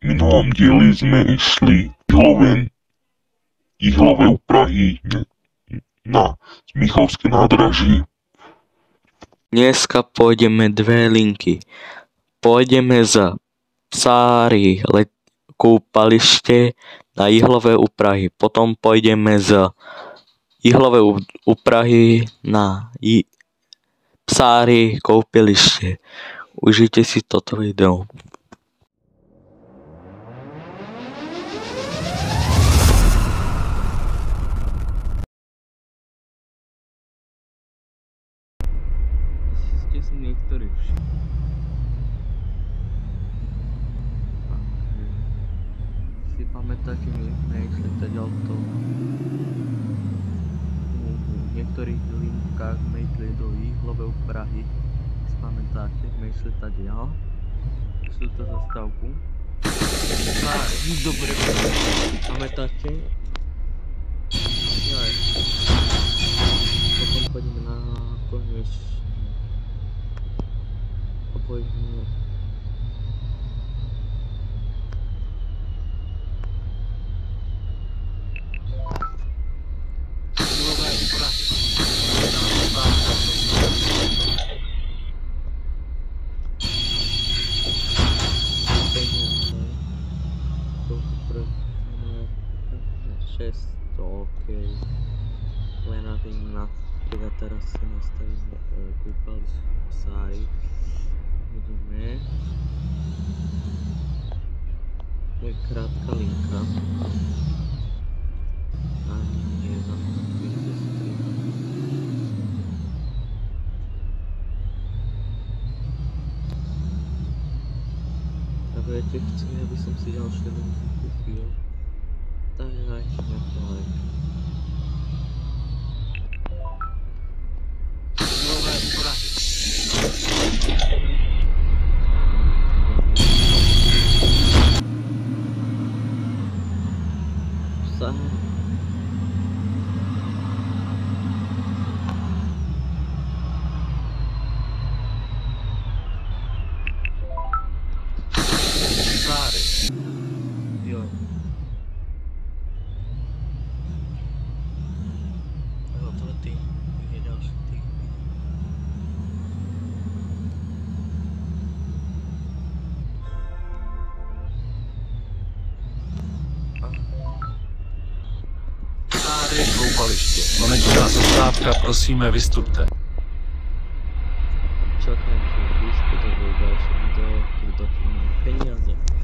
minulom dieli sme išli Ihlové u Prahy na Michovské nádraží. Dneska pôjdeme dve linky. Pôjdeme za Psáry kúpalište na Ihlové u Prahy. Potom pôjdeme z Ihlové u Prahy na Psáry kúpalište. Užite si toto video. Ste si niektorí si pamätáte, my sme išli teda to v niektorých linkách sme išli do Ihlové u Prahy. Si pamätáte, sme išli tadiaľ sú to zastávku a dobre pamätáte jaj potom pôjdeme na koniec a pôjdeme okej. Len na tým teda teraz si nastavíme kúpalište Psáry. Budeme. To je krátka linka. Ani nie na tej cesty. A viete, chcem, aby som si ďalšie linky kúpil. Tak dajte nejaký like. Koupaliště. Konečná zastávka, prosíme, vystupte. Čakajte, vystupte do ďalšie video, keď dostaneme peniaze.